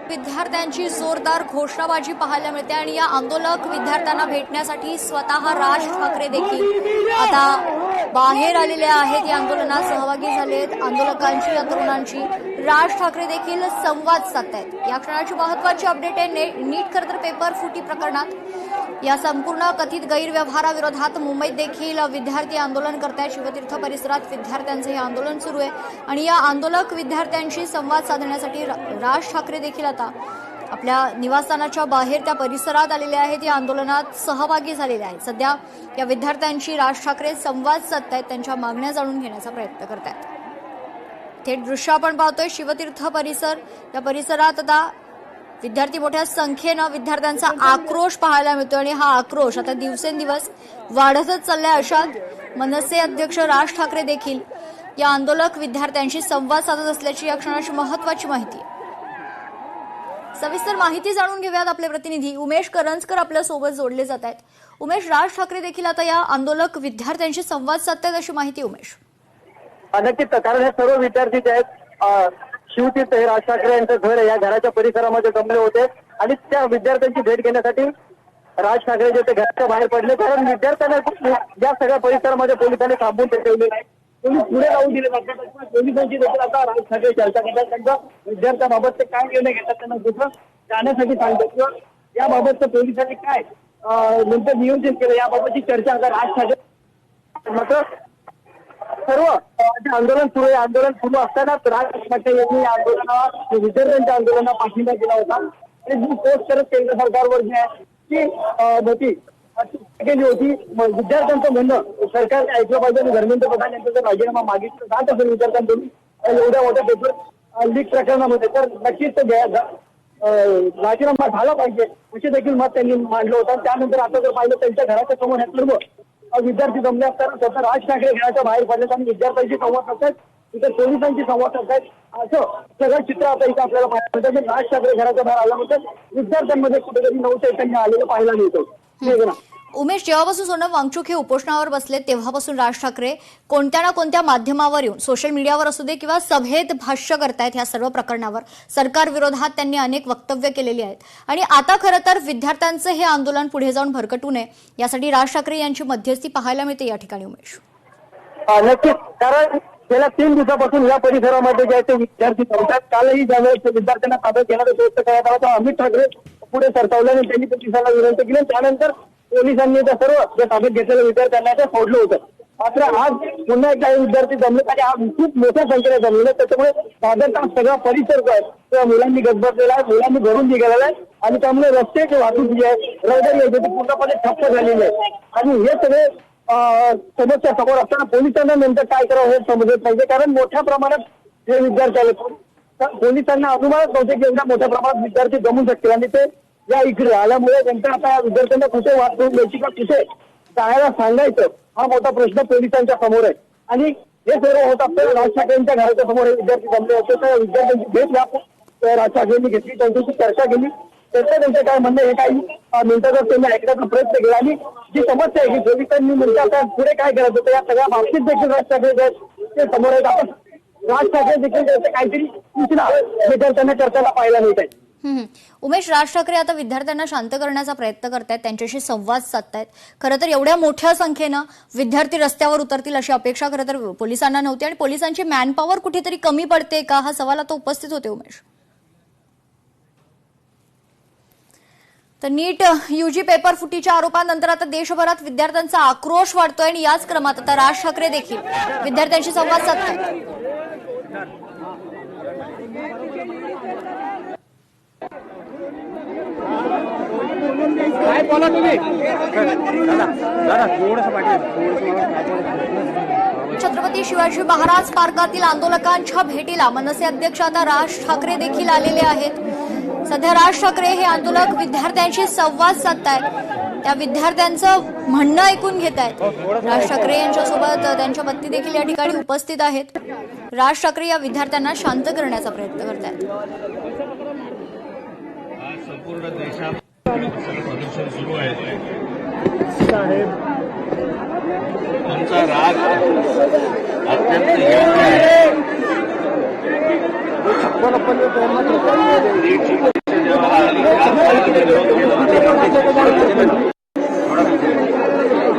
विद्यार्थ्यांची जोरदार घोषणाबाजी पाहायला मिळते आणि या आंदोलक विद्यार्थ्यांना भेटण्यासाठी स्वतः राज ठाकरे देखील आता बाहेर आलेले आहेत। या आंदोलनात सहभागी झालेत आंदोलकांची, या तरुणांची। राज ठाकरे देखील संवाद साधतायत। या क्षणाची महत्त्वाची अपडेट आहे नीट खरतर पेपर फुटी प्रकरणात या संपूर्ण कथित गैरव्यवहाराविरोधात मुंबईत देखील विद्यार्थी आंदोलन करतायत। शिवतीर्थ परिसरात विद्यार्थ्यांचे हे आंदोलन सुरू आहे आणि या आंदोलक विद्यार्थ्यांशी संवाद साधण्यासाठी राज ठाकरे देखील आता आपल्या निवासस्थानाच्या बाहेर त्या परिसरात आलेले आहेत। या आंदोलनात सहभागी झालेले आहेत। सध्या या विद्यार्थ्यांशी राज ठाकरे संवाद साधतायत, त्यांच्या मागण्या जाणून घेण्याचा प्रयत्न करतायत। थेट दृश्य आपण पाहतोय शिवतीर्थ परिसर। या परिसरात आता विद्यार्थी मोठ्या संख्येनं विद्यार्थ्यांचा आक्रोश पाहायला मिळतो आणि हा आक्रोश आता दिवसेंदिवस वाढतच चाललाय। अशात मनसे अध्यक्ष राज ठाकरे देखील या आंदोलक विद्यार्थ्यांशी संवाद साधत असल्याची या क्षणाची महत्त्वाची माहिती आहे। सविस्तर माहिती जाणून घेऊयात। आपले प्रतिनिधी उमेश करंजकर आपल्या सोबत जोडले जात आहेत। उमेश, राज ठाकरे देखील आता या आंदोलक विद्यार्थ्यांशी संवाद साधतायत अशी माहिती। उमेश, नक्कीच, कारण हे सर्व विद्यार्थी जे आहेत शिवतीर्थ हे राज ठाकरे यांचं घर आहे, या घराच्या परिसरामध्ये जमले होते आणि त्या विद्यार्थ्यांची भेट घेण्यासाठी राज ठाकरे जे ते घराच्या बाहेर पडले। कारण विद्यार्थ्यांना या सगळ्या परिसरामध्ये पोलिसांनी थांबून ठेवले नाही, पोलीस पुढे जाऊन दिले जातात। पोलिसांची देखील आता राज ठाकरे चर्चा करतात, त्यांच्या विद्यार्थ्यांबाबत ते काय निर्णय घेतात, त्यांना कुठं जाण्यासाठी सांगतात किंवा याबाबतचं पोलिसांनी काय नंतर नियोजन केलं याबाबतची चर्चा आता राज ठाकरे। मात्र सर्व जे आंदोलन सुरू आहे, आंदोलन सुरू असतानाच राज ठाकरे यांनी या आंदोलनाला, विद्यार्थ्यांच्या आंदोलनाला पाठिंबा दिला होता। आणि जी पोस्ट करत केंद्र सरकारवर जी आहे ती होती केली होती। विद्यार्थ्यांचं म्हणणं सरकारने ऐकलं पाहिजे आणि धर्मेंद्र प्रधान यांचा जर राजीनामा मागितला जात असेल विद्यार्थ्यांकडून एवढ्या मोठ्या पेपर लीक प्रकरणामध्ये, तर नक्कीच राजीनामा झाला पाहिजे असे देखील मत त्यांनी मांडलं होतं। त्यानंतर आता जर पाहिलं त्यांच्या घराच्या समोर हे सर्व विद्यार्थी जमले असताना स्वतः राज ठाकरे घराच्या बाहेर पडलेत आणि विद्यार्थ्यांशी संवाद साधतायत, इथे पोलिसांशी संवाद साधतायत। असं सगळं चित्र आता इथे आपल्याला पाहायला मिळतं। राज ठाकरे घराच्या बाहेर आल्यानंतर विद्यार्थ्यांमध्ये कुठेतरी नवचैतन्य आलेलं पाहायला मिळतं। उमेश, जेव्हापासून सोनम वांगचुक हे उपोषणावर बसले तेव्हापासून राज ठाकरे कोणत्या ना कोणत्या माध्यमावर येऊन, सोशल मीडियावर असू दे किंवा सभेत भाष्य करतायत ह्या सर्व प्रकरणावर। सरकार विरोधात त्यांनी अनेक वक्तव्य केलेली आहेत आणि आता खरं तर विद्यार्थ्यांचं हे आंदोलन पुढे जाऊन भरकटू नये यासाठी राज ठाकरे यांची मध्यस्थी पाहायला मिळते या ठिकाणी। उमेश, नक्कीच, कारण गेल्या 3 दिवसापासून या परिसरामध्ये जे ते विद्यार्थी थांबतात, कालही ज्यावेळेस विद्यार्थ्यांना ताब्यात घेण्याचा प्रयत्न करण्यात आला, अमित ठाकरे पुढे सरसावल्याने त्यांनी पोलिसांना विनंती केली। त्यानंतर पोलिसांनी त्या सर्व जे ताब्यात घेतलेल्या विद्यार्थ्यांना ते सोडलं होतं। मात्र आज पुन्हा एकदा विद्यार्थी जमले आणि आज खूप मोठ्या संख्येने जमलेले, त्याच्यामुळे दादरचा सगळा परिसर जो आहे त्या मुलांनी गजबजलेला आहे, मुलांनी भरून निघालेला आहे आणि त्यामुळे रस्त्याची वाहतूक जी आहे, रहदारी आहे ती पूर्णपणे ठप्प झालेली आहे। आणि हे सगळे समस्या समोर असताना पोलिसांना नेमकं काय करावं हे समजत पाहिजे, कारण मोठ्या प्रमाणात हे विद्यार्थी आले। पोलिसांना अनुमानच नव्हते की एवढ्या मोठ्या प्रमाणात विद्यार्थी जमू शकतील आणि ते या इकडे आल्यामुळे त्यांचा आता या विद्यार्थ्यांना कुठे वाहतूक द्यायची का कुठे जायला सांगायचं हा मोठा प्रश्न पोलिसांच्या समोर आहे। आणि हे सर्व होत असताना राज ठाकरेंच्या घराच्या समोर हे विद्यार्थी जमले होते, तर विद्यार्थ्यांची भेट राज ठाकरेंनी घेतली, त्यांच्याशी चर्चा केली, त्यांचं काय म्हणणं हे काही मिनिटातच त्यांनी ऐकण्याचा प्रयत्न केला। आणि जी समस्या आहे की पोलिसांनी म्हणजे आता पुढे काय करायचं होतं या सगळ्या बाबतीत देखील राज ठाकरे ते समोर आहेत। आपण राज ठाकरे देखील काहीतरी सूचना विद्यार्थ्यांना करताना पाहायला मिळत आहे। उमेश, राज ठाकरे आता विद्यार्थ्यांना शांत करण्याचा प्रयत्न करतायत, त्यांच्याशी संवाद साधतायत। खरं तर एवढ्या मोठ्या संख्येनं विद्यार्थी रस्त्यावर उतरतील अशी अपेक्षा खरं तर पोलिसांना नव्हती आणि पोलिसांची मॅनपॉवर कुठेतरी कमी पडते का हा सवाल आता उपस्थित होते। उमेश, तर नीट यूजी पेपर फुटीच्या आरोपानंतर आता देशभरात विद्यार्थ्यांचा आक्रोश वाढतोय आणि याच क्रमात आता राज ठाकरे देखील विद्यार्थ्यांशी संवाद साधतायत। छत्रपती शिवाजी महाराज पार्कातील आंदोलकांच्या भेटीला मनसे अध्यक्ष आता राज ठाकरे देखील आलेले आहेत। सध्या राज ठाकरे हे आंदोलक विद्यार्थ्यांशी संवाद साधतायत, त्या विद्यार्थ्यांचं म्हणणं ऐकून घेत आहेत। राज ठाकरे यांच्यासोबत त्यांच्या पत्नी देखील या ठिकाणी उपस्थित आहेत। राज ठाकरे या विद्यार्थ्यांना शांत करण्याचा प्रयत्न करत आहेत। संपूर्ण देशात प्रदर्शन सुरू आहे साहेब, त्यांचा राग अत्यंत योग्य आहे।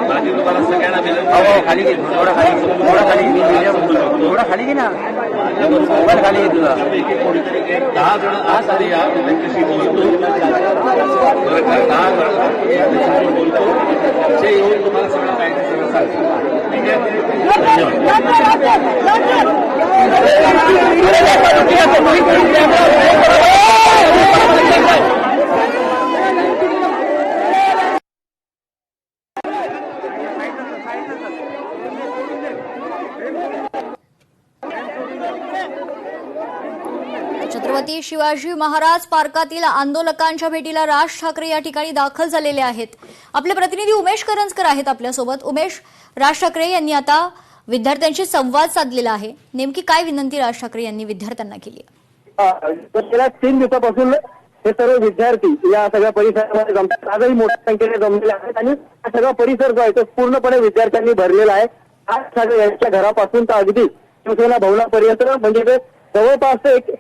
माझी तुम्हाला सगळ्यांना विनंती खाली घे, थोडा खाली घे ना, मोबाईल खाली घे तुला. कोणीतरी 10 जण आज आले या त्यांच्याशी बोलतो, 10 जण बोलतो, ते येऊन तुम्हाला सगळं काय सगळं सांगतो. ठीक आहे. छत्रपती शिवाजी महाराज पार्कातील आंदोलकांच्या भेटीला राज ठाकरे या ठिकाणी दाखल झालेले आहेत. आपले प्रतिनिधी उमेश करंजकर आहेत आपल्यासोबत. उमेश, राज ठाकरे यांनी आता विद्यार्थ्यांशी संवाद साधलेला आहे. नेमकी काय विनंती राज ठाकरे यांनी विद्यार्थ्यांना केली आहे? गेल्या 3 दिवसापासून हे सर्व विद्यार्थी या सगळ्या परिसरामध्ये जमतात. आजही मोठ्या संख्येने जमलेले आहेत आणि हा सगळा परिसर जो आहे तो पूर्णपणे विद्यार्थ्यांनी भरलेला आहे. आज ठाकरे यांच्या घरापासून तर अगदी शिवसेना भवनापर्यंत म्हणजे ते जवळपास एक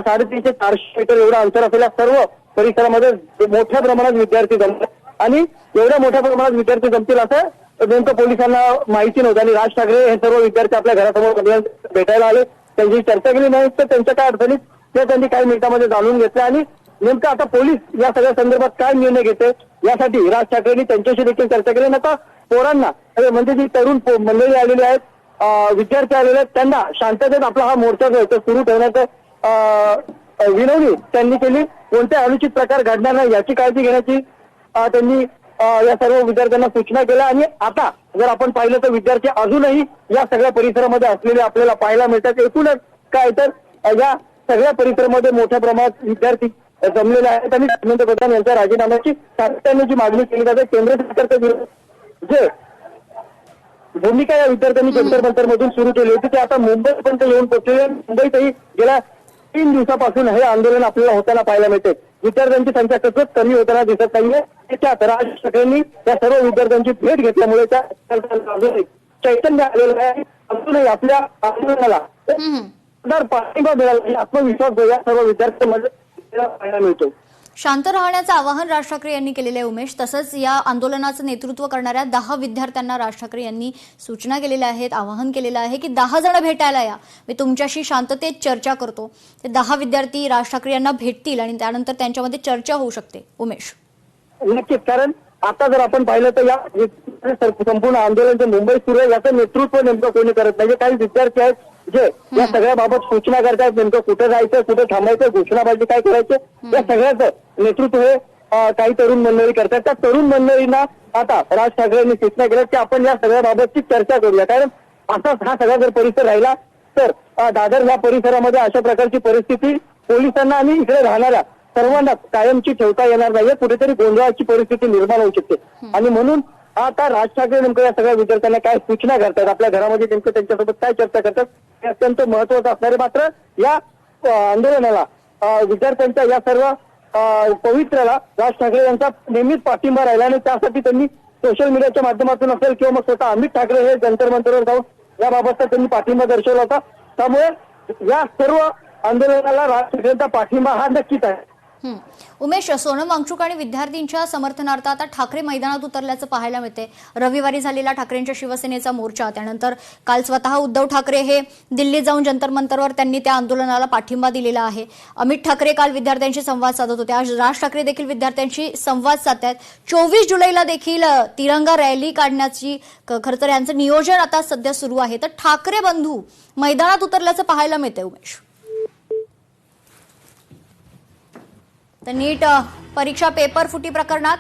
350-400 मीटर एवढं अंतर असलेल्या सर्व परिसरामध्ये मोठ्या प्रमाणात विद्यार्थी जमतात आणि एवढ्या मोठ्या प्रमाणात विद्यार्थी जमतील असं नेमकं पोलिसांना माहिती नव्हतं. आणि राज ठाकरे हे सर्व विद्यार्थी आपल्या घरासमोर भेटायला आले, त्यांची चर्चा केली नाही तर त्यांच्या काय अडचणीत ते त्यांनी काही मिनिटांमध्ये जाणून घेतले. आणि नेमकं आता पोलीस या सगळ्या संदर्भात काय निर्णय घेते यासाठी राज ठाकरेंनी त्यांच्याशी देखील चर्चा केली. नका पोरांना म्हणजे जी तरुण मंडळी आलेली आहेत, विद्यार्थी आलेले आहेत, त्यांना शांततेत आपला हा मोर्चा जो आहे तो सुरू ठेवण्याचं विनवणी त्यांनी केली. कोणत्या अनुचित प्रकार घडणार नाही याची काळजी घेण्याची त्यांनी या सर्व विद्यार्थ्यांना सूचना केल्या. आणि आता जर आपण पाहिलं तर विद्यार्थी अजूनही या सगळ्या परिसरामध्ये असलेले आपल्याला पाहायला मिळतात. एकूणच काय तर या सगळ्या परिसरामध्ये मोठ्या प्रमाणात विद्यार्थी जमलेले आहेत आणि पंतप्रधान यांच्या राजीनाम्याची सातत्याने जी मागणी केली जाते, केंद्र सरकारच्या विरोधात जे भूमिका या विद्यार्थ्यांनी जंतर मंतर मधून सुरू केली होती ते आता मुंबईपर्यंत येऊन पोहोचले. मुंबईतही गेल्या 3 दिवसापासून हे आंदोलन आपल्याला होताना पाहायला मिळते. विद्यार्थ्यांची संख्या सतत कमी होताना दिसत नाहीये. त्याच्यात राज ठाकरेंनी या सर्व विद्यार्थ्यांची भेट घेतल्यामुळे त्या अजूनही चैतन्य आलेलं आहे. अजूनही आपल्या आंदोलनाला पाठिंबा मिळाला, आत्मविश्वास या सर्व विद्यार्थ्यांमध्ये पाहायला मिळतो. शांत राहण्याचं आवाहन राज ठाकरे यांनी केलेलं आहे उमेश. तसंच या आंदोलनाचं नेतृत्व करणाऱ्या 10 विद्यार्थ्यांना राज ठाकरे यांनी सूचना केलेल्या आहेत, आवाहन केलेलं आहे की 10 जण भेटायला या, मी तुमच्याशी शांततेत चर्चा करतो. ते 10 विद्यार्थी राज ठाकरे यांना भेटतील आणि त्यानंतर त्यांच्यामध्ये चर्चा होऊ शकते. उमेश, नक्कीच, कारण आता जर आपण पाहिलं तर या संपूर्ण आंदोलन जे मुंबईत सुरू आहे याचं नेतृत्व नेमकं कोणी करत नाही. काही विद्यार्थी आहेत जे या सगळ्याबाबत सूचना करतात, नेमकं कुठे जायचं, कुठे थांबायचं, घोषणाबाजी काय करायचं, या सगळ्याचं नेतृत्व हे काही तरुण मंडळी करतात. त्या तरुण मंडळींना आता राज ठाकरे यांनी सूचना केल्या की आपण या सगळ्याबाबतची चर्चा करूया. कारण असाच हा सगळा जर परिसर राहिला तर दादर या परिसरामध्ये अशा प्रकारची परिस्थिती पोलिसांना आणि इकडे राहणाऱ्या सर्वांना कायमची ठेवता येणार नाहीये. कुठेतरी गोंधळाची परिस्थिती निर्माण होऊ शकते. आणि म्हणून आता राज ठाकरे नेमकं या सगळ्या विद्यार्थ्यांना काय सूचना करतात, आपल्या घरामध्ये नेमकं त्यांच्यासोबत काय चर्चा करतात हे अत्यंत महत्वाचं असणार आहे. मात्र या आंदोलनाला विद्यार्थ्यांच्या या सर्व पवित्र्याला राज ठाकरे यांचा नेहमीच पाठिंबा राहिला आणि त्यासाठी त्यांनी सोशल मीडियाच्या माध्यमातून असेल किंवा मग स्वतः अमित ठाकरे हे जंतर मंतरवर जाऊन याबाबतचा त्यांनी पाठिंबा दर्शवला होता. त्यामुळे या सर्व आंदोलनाला राज ठाकरेंचा पाठिंबा हा नक्कीच आहे. उमेश, सोनम वांगचूक आणि विद्यार्थ्यांच्या समर्थनार्थ आता ठाकरे मैदानात उतरल्याचं पाहायला मिळते. रविवारी झालेला ठाकरेंच्या शिवसेनेचा मोर्चा, त्यानंतर काल स्वतः उद्धव ठाकरे हे दिल्लीत जाऊन जंतर मंतरवर त्यांनी त्या आंदोलनाला पाठिंबा दिलेला आहे. अमित ठाकरे काल विद्यार्थ्यांशी संवाद साधत होते. आज राज ठाकरे देखील विद्यार्थ्यांशी संवाद साधतात. 24 जुलैला देखील तिरंगा रॅली काढण्याची खरं तर यांचं नियोजन आता सध्या सुरू आहे. तर ठाकरे बंधू मैदानात उतरल्याचं पाहायला मिळतंय उमेश. तर नीट परीक्षा पेपर फुटी प्रकरणात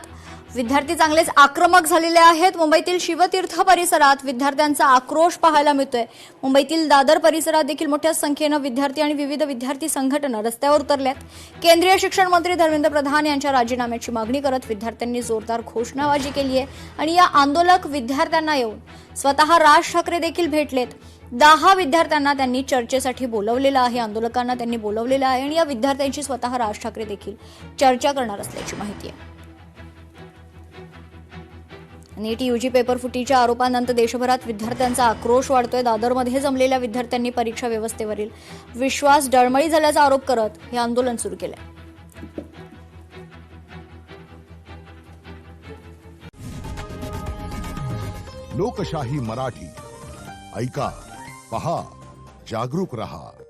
विद्यार्थी चांगलेच आक्रमक झालेले आहेत. मुंबईतील शिवतीर्थ परिसरात विद्यार्थ्यांचा आक्रोश पाहायला मिळतोय. मुंबईतील दादर परिसरात देखील मोठ्या संख्येनं विद्यार्थी आणि विविध विद्यार्थी संघटना रस्त्यावर उतरल्यात. केंद्रीय शिक्षण मंत्री धर्मेंद्र प्रधान यांच्या राजीनाम्याची मागणी करत विद्यार्थ्यांनी जोरदार घोषणाबाजी केली आहे. आणि या आंदोलक विद्यार्थ्यांना येऊन स्वतः राज ठाकरे देखील भेटलेत. 10 विद्यार्थ्यांना त्यांनी चर्चेसाठी बोलवलेलं आहे, आंदोलकांना त्यांनी बोलवलेलं आहे आणि या विद्यार्थ्यांची स्वतः राज ठाकरे देखील चर्चा करणार असल्याची माहिती आहे. नीट यूजी पेपर फुटीच्या आरोपानंतर देशभरात विद्यार्थ्यांचा आक्रोश वाढतोय. दादरमध्ये जमलेल्या विद्यार्थ्यांनी परीक्षा व्यवस्थेवरील विश्वास डळमळी झाल्याचा आरोप करत हे आंदोलन सुरू केलंय. लोकशाही मराठी ऐका, पहा, जागरूक रहा.